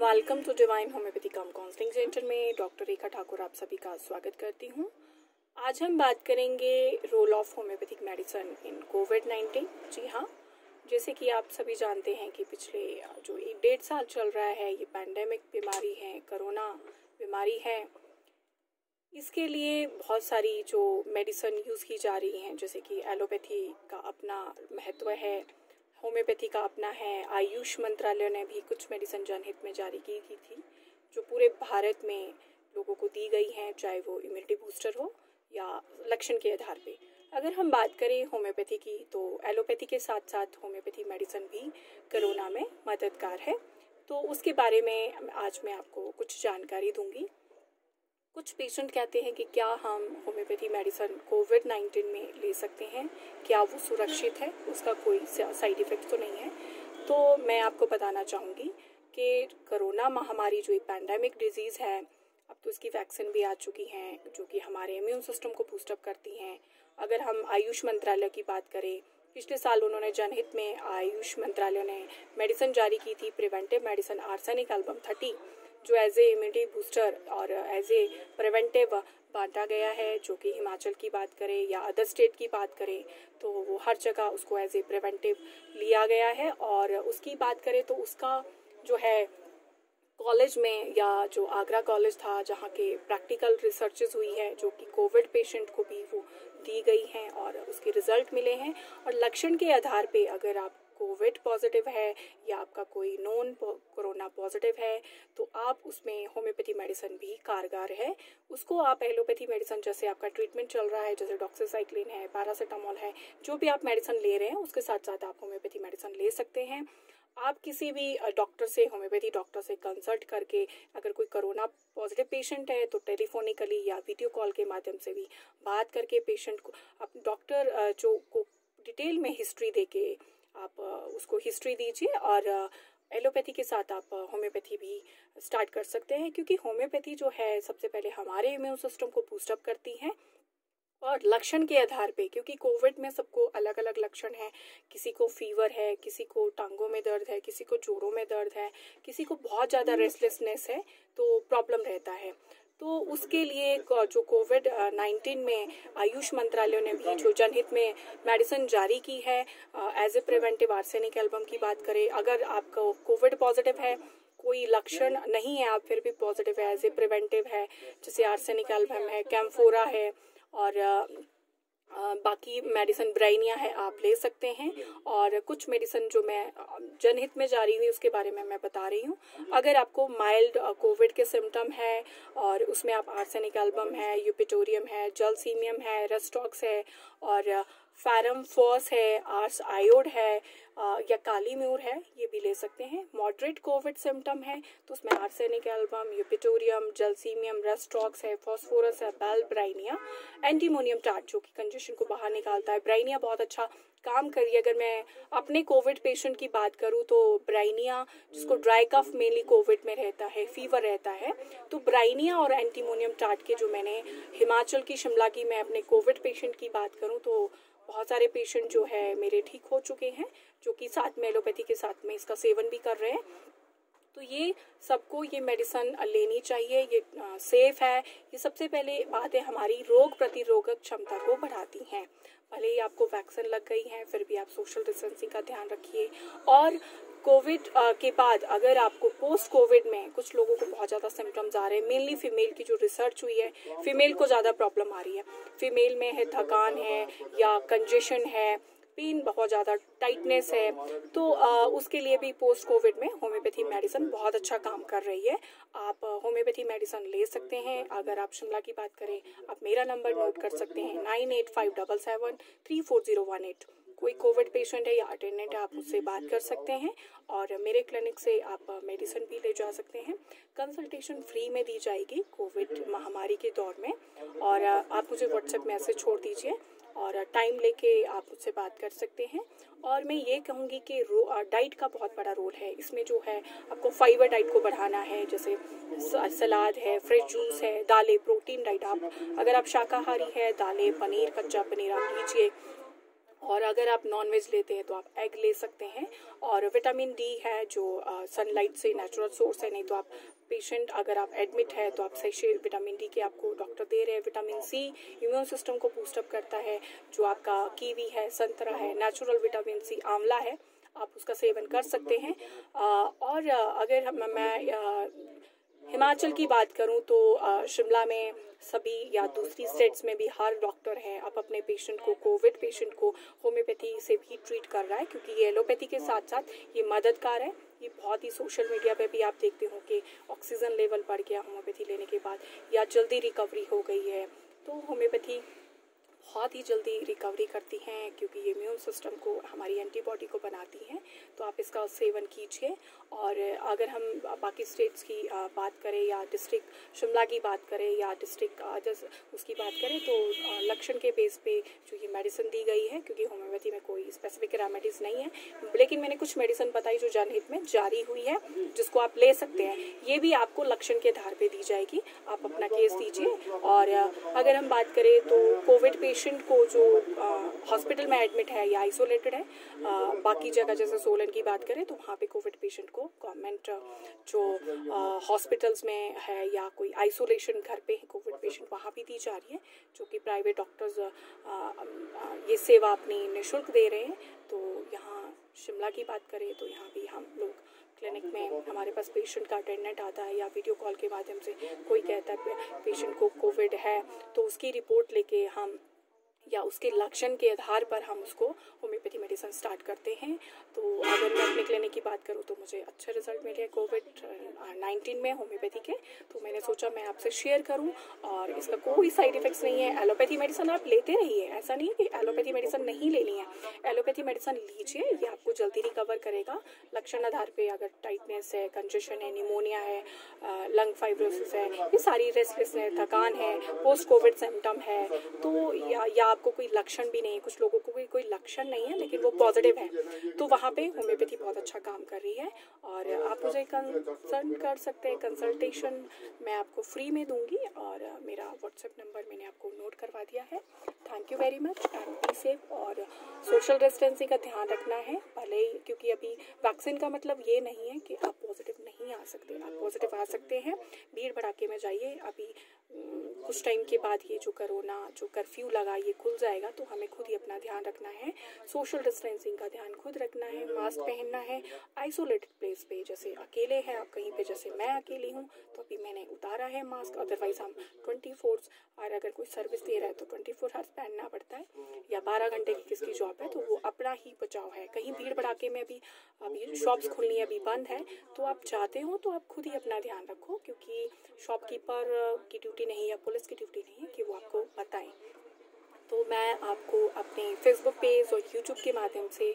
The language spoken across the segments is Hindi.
Welcome to divine homeopathy cum counselling centre में डॉक्टर रेखा ठाकुर आप सभी का स्वागत करती हूँ। आज हम बात करेंगे role of homoeopathic medicine in कोविड-19। जी हाँ, जैसे कि आप सभी जानते हैं कि पिछले जो 1-1.5 साल चल रहा है, ये पैंडेमिक बीमारी है, कोरोना बीमारी है। इसके लिए बहुत सारी जो मेडिसिन यूज़ की जा रही हैं, जैसे कि एलोपैथी का अपना महत्व है, होम्योपैथी का अपना है। आयुष मंत्रालय ने भी कुछ मेडिसिन जनहित में जारी की थी, जो पूरे भारत में लोगों को दी गई हैं, चाहे वो इम्यूनिटी बूस्टर हो या लक्षण के आधार पे। अगर हम बात करें होम्योपैथी की, तो एलोपैथी के साथ साथ होम्योपैथी मेडिसिन भी कोरोना में मददगार है। तो उसके बारे में आज मैं आपको कुछ जानकारी दूंगी। कुछ पेशेंट कहते हैं कि क्या हम होम्योपैथी मेडिसिन कोविड-19 में ले सकते हैं, क्या वो सुरक्षित है, उसका कोई साइड इफ़ेक्ट तो नहीं है। तो मैं आपको बताना चाहूँगी कि कोरोना महामारी जो एक पैंडेमिक डिजीज़ है, अब तो इसकी वैक्सीन भी आ चुकी हैं जो कि हमारे इम्यून सिस्टम को बूस्टअप करती हैं। अगर हम आयुष मंत्रालय की बात करें, पिछले साल उन्होंने जनहित में आयुष मंत्रालय ने मेडिसिन जारी की थी, प्रिवेंटिव मेडिसिन आर्सेनिक एल्बम 30, जो एज ए इम्यूनिटी बूस्टर और एज ए प्रिवेंटिव बांटा गया है। जो कि हिमाचल की बात करें या अदर स्टेट की बात करें तो वो हर जगह उसको एज ए प्रिवेंटिव लिया गया है। और उसकी बात करें तो उसका जो है कॉलेज में, या जो आगरा कॉलेज था जहाँ के प्रैक्टिकल रिसर्चेस हुई है, जो कि कोविड पेशेंट को भी वो दी गई हैं और उसके रिजल्ट मिले हैं। और लक्षण के आधार पे अगर आप कोविड पॉजिटिव है या आपका कोई नॉन कोरोना पॉजिटिव है, तो आप उसमें होम्योपैथी मेडिसिन भी कारगर है। उसको आप एलोपैथी मेडिसिन, जैसे आपका ट्रीटमेंट चल रहा है, जैसे डॉक्सीसाइक्लिन है, पैरासीटामोल है, जो भी आप मेडिसिन ले रहे हैं उसके साथ साथ आप होम्योपैथी मेडिसिन ले सकते हैं। आप किसी भी डॉक्टर से, होम्योपैथी डॉक्टर से कंसल्ट करके, अगर कोई कोरोना पॉजिटिव पेशेंट है तो टेलीफोनिकली या वीडियो कॉल के माध्यम से भी बात करके पेशेंट को, आप डॉक्टर जो को डिटेल में हिस्ट्री देके आप उसको हिस्ट्री दीजिए। और एलोपैथी के साथ आप होम्योपैथी भी स्टार्ट कर सकते हैं, क्योंकि होम्योपैथी जो है सबसे पहले हमारे इम्यून सिस्टम को बूस्टअप करती है और लक्षण के आधार पे, क्योंकि कोविड में सबको अलग अलग लक्षण है। किसी को फीवर है, किसी को टांगों में दर्द है, किसी को जोड़ों में दर्द है, किसी को बहुत ज़्यादा रेस्टलेसनेस है, तो प्रॉब्लम रहता है। तो उसके लिए जो कोविड-19 में आयुष मंत्रालय ने भी जो जनहित में मेडिसिन जारी की है, as a preventive arsenic album की बात करें, अगर आपको कोविड पॉजिटिव है, कोई लक्षण नहीं है, आप फिर भी पॉजिटिव है, एज ए प्रिवेंटिव है, जैसे आर्सेनिक एल्बम है, कैम्फोरा है और बाकी मेडिसिन ब्राइनिया है, आप ले सकते हैं। और कुछ मेडिसिन जो मैं जनहित में जारी हुई उसके बारे में मैं बता रही हूँ। अगर आपको माइल्ड कोविड के सिम्टम है और उसमें आप आर्सेनिक एल्बम है, यूपिटोरियम है, जलसीमियम है, रेस्टॉक्स है और फैरम फॉस है, आर्स आयोड है या काली म्यूर है, ये भी ले सकते हैं। मॉडरेट कोविड सिम्टम है तो उसमें आर्सेनिक एल्बम, यूपिटोरियम, जलसीमियम, रेस्टॉक्स है, फॉस्फोरस है, बैल ब्राइनिया, एंटीमोनियम टार्ट जो कि कंजेशन को बाहर निकालता है। ब्राइनिया बहुत अच्छा काम कर रही है। अगर मैं अपने कोविड पेशेंट की बात करूं तो ब्राइनिया, जिसको ड्राई कफ मेनली कोविड में रहता है, फीवर रहता है, तो ब्राइनिया और एंटीमोनियम टार्ट के जो मैंने हिमाचल की, शिमला की मैं अपने कोविड पेशेंट की बात करूं तो बहुत सारे पेशेंट जो है मेरे ठीक हो चुके हैं, जो कि साथ में एलोपैथी के साथ में इसका सेवन भी कर रहे हैं। तो ये सबको ये मेडिसिन लेनी चाहिए, ये सेफ है। ये सबसे पहले बात है, हमारी रोग प्रतिरोधक क्षमता को बढ़ाती हैं। भले ही आपको वैक्सीन लग गई है, फिर भी आप सोशल डिस्टेंसिंग का ध्यान रखिए। और कोविड के बाद अगर आपको पोस्ट कोविड में कुछ लोगों को बहुत ज़्यादा सिम्टम्स आ रहे हैं, मेनली फीमेल की जो रिसर्च हुई है, फीमेल को ज़्यादा प्रॉब्लम आ रही है। फीमेल में है थकान है या कंजेशन है, पेन बहुत ज़्यादा, टाइटनेस है, तो उसके लिए भी पोस्ट कोविड में होम्योपैथी मेडिसिन बहुत अच्छा काम कर रही है। आप होम्योपैथी मेडिसिन ले सकते हैं। अगर आप शिमला की बात करें, आप मेरा नंबर नोट कर सकते हैं 9857734018। कोई कोविड पेशेंट है या अटेंडेंट है, आप उससे बात कर सकते हैं और मेरे क्लिनिक से आप मेडिसिन भी ले जा सकते हैं। कंसल्टेशन फ्री में दी जाएगी कोविड महामारी के दौर में। और आप मुझे व्हाट्सएप मैसेज छोड़ दीजिए और टाइम लेके आप मुझसे बात कर सकते हैं। और मैं ये कहूँगी कि डाइट का बहुत बड़ा रोल है इसमें। जो है आपको फाइबर डाइट को बढ़ाना है, जैसे सलाद है, फ्रेश जूस है, दालें, प्रोटीन डाइट। आप अगर आप शाकाहारी है, दालें, पनीर, कच्चा पनीर आप लीजिए। और अगर आप नॉन वेज लेते हैं तो आप एग ले सकते हैं। और विटामिन डी है जो सनलाइट से नेचुरल सोर्स है, नहीं तो आप पेशेंट अगर आप एडमिट है तो आप सही विटामिन डी के आपको डॉक्टर दे रहे हैं। विटामिन सी इम्यून सिस्टम को बूस्टअप करता है। जो आपका कीवी है, संतरा है, नेचुरल विटामिन सी, आंवला है, आप उसका सेवन कर सकते हैं। और अगर मैं हिमाचल की बात करूं तो शिमला में सभी या दूसरी स्टेट्स में भी हर डॉक्टर है अब अपने पेशेंट को, कोविड पेशेंट को होम्योपैथी से भी ट्रीट कर रहा है, क्योंकि ये एलोपैथी के साथ साथ ये मददगार है। ये बहुत ही सोशल मीडिया पे भी आप देखते हो कि ऑक्सीजन लेवल बढ़ गया होम्योपैथी लेने के बाद, या जल्दी रिकवरी हो गई है। तो होम्योपैथी बहुत ही जल्दी रिकवरी करती हैं, क्योंकि ये इम्यून सिस्टम को, हमारी एंटीबॉडी को बनाती हैं। तो आप इसका सेवन कीजिए। और अगर हम बाकी स्टेट्स की बात करें या डिस्ट्रिक्ट शिमला की बात करें या डिस्ट्रिक्ट उसकी बात करें तो लक्षण के बेस पे जो ये मेडिसिन दी गई है, क्योंकि होम्योपैथी में कोई स्पेसिफिक रेमेडीज़ नहीं है, लेकिन मैंने कुछ मेडिसिन बताई जो जनहित में जारी हुई है, जिसको आप ले सकते हैं। ये भी आपको लक्षण के आधार पे दी जाएगी, आप अपना केस दीजिए। और अगर हम बात करें तो कोविड पेशेंट को जो हॉस्पिटल में एडमिट है या आइसोलेटेड है, बाकी जगह जैसे सोलन की बात करें तो वहाँ पे कोविड पेशेंट को गवर्नमेंट जो हॉस्पिटल्स में है या कोई आइसोलेशन घर पे है कोविड पेशेंट, वहाँ भी दी जा रही है, जो कि प्राइवेट डॉक्टर्स ये सेवा अपनी निःशुल्क दे रहे हैं। तो यहाँ शिमला की बात करें तो यहाँ भी हम लोग क्लिनिक में, हमारे पास पेशेंट का अटेंडेंट आता है या वीडियो कॉल के माध्यम से कोई कहता है पेशेंट को कोविड है, तो उसकी रिपोर्ट लेके हम या उसके लक्षण के आधार पर हम उसको होम्योपैथी मेडिसिन स्टार्ट करते हैं। तो अगर मैं अपने क्लिनिक की बात करूँ तो मुझे अच्छे रिजल्ट मिले कोविड-19 में होम्योपैथी के, तो मैंने सोचा मैं आपसे शेयर करूं। और इसका कोई साइड इफ़ेक्ट्स नहीं है। एलोपैथी मेडिसिन आप लेते रहिए, ऐसा नहीं है कि एलोपैथी मेडिसिन नहीं लेनी है। एलोपैथी मेडिसिन लीजिए, ये आपको जल्दी रिकवर करेगा। लक्षण आधार पर अगर टाइटनेस है, कंजेशन है, निमोनिया है, लंग फाइब्रोसिस है, ये सारी रेस्टलेसनेस, थकान है, पोस्ट कोविड सिम्टम है, तो या आपको कोई लक्षण भी नहीं है, कुछ लोगों को कोई लक्षण नहीं है लेकिन वो पॉजिटिव है, तो वहाँ पे होम्योपैथी बहुत अच्छा काम कर रही है। और आप मुझे कंसल्ट कर सकते हैं, कंसल्टेशन मैं आपको फ्री में दूंगी। और मेरा व्हाट्सएप नंबर मैंने आपको नोट करवा दिया है। Thank you very much and be safe. और सोशल डिस्टेंसिंग का ध्यान रखना है, भले ही, क्योंकि अभी वैक्सीन का मतलब ये नहीं है कि आप पॉजिटिव नहीं आ सकते, आप पॉजिटिव आ सकते हैं। भीड़ भड़ाके में जाइए, अभी कुछ टाइम के बाद ये जो कोरोना जो कर्फ्यू लगा ये खुल जाएगा, तो हमें खुद ही अपना ध्यान रखना है, सोशल डिस्टेंसिंग का ध्यान खुद रखना है, मास्क पहनना है। आइसोलेटेड प्लेस पे जैसे अकेले हैं आप कहीं पे, जैसे मैं अकेली हूँ तो अभी मैंने उतारा है मास्क, अदरवाइज हम 24 और अगर कोई सर्विस दे रहा है तो 24 आवर्स पहनना पड़ता है, या 12 घंटे की किसकी जॉब है तो वो अपना ही बचाव है। कहीं भीड़ भड़ाके में अभी शॉप्स खुलनी है, अभी बंद है, तो आप जाते हो तो आप खुद ही अपना ध्यान रखो, क्योंकि शॉपकीपर की ड्यूटी नहीं है, पुलिस की ड्यूटी नहीं है कि वो आपको बताएं। तो मैं आपको अपने फेसबुक पेज और यूट्यूब के माध्यम से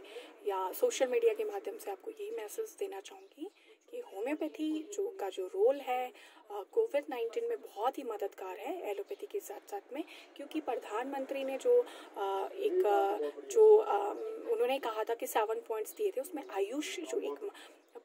या सोशल मीडिया के माध्यम से आपको यही मैसेज देना चाहूँगी कि होम्योपैथी जो रोल है कोविड-19 में बहुत ही मददगार है एलोपैथी के साथ साथ में, क्योंकि प्रधानमंत्री ने उन्होंने कहा था कि 7 पॉइंट्स दिए थे, उसमें आयुष जो एक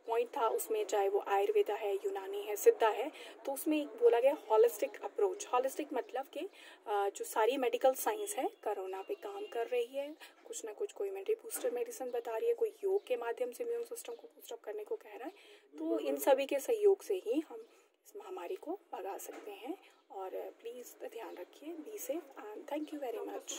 पॉइंट था, उसमें चाहे वो आयुर्वेदा है, यूनानी है, सिद्धा है, तो उसमें एक बोला गया हॉलिस्टिक अप्रोच। हॉलिस्टिक मतलब कि जो सारी मेडिकल साइंस है कोरोना पे काम कर रही है, कुछ ना कुछ, कोई बूस्टर मेडिसिन बता रही है, कोई योग के माध्यम से इम्यून सिस्टम को बूस्टअप करने को कह रहा है, तो इन सभी के सहयोग से ही हम इस महामारी को भगा सकते हैं। और प्लीज़ ध्यान रखिए, be safe and thank you very much.